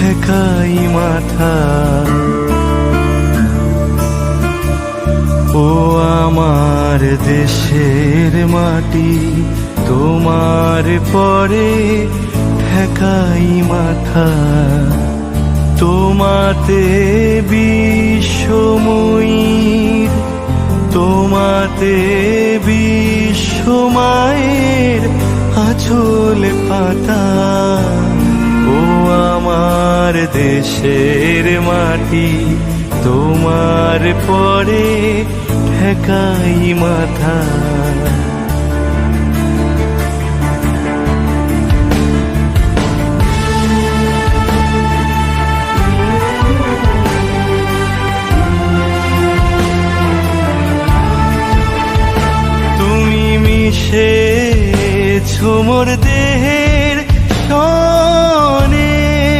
ঠেকাই মাথা। ও আমার দেশের মাটি, তোমার পরে ঠেকাই মাথা। তোমাতে বিশ্বময়ীর, তোমাতে বিশ্বমায়ের আঁচল পাতা। ও আমার দেশের মাটি, তোমার পরে ঠেকাই মাথা। মিশেছো মোর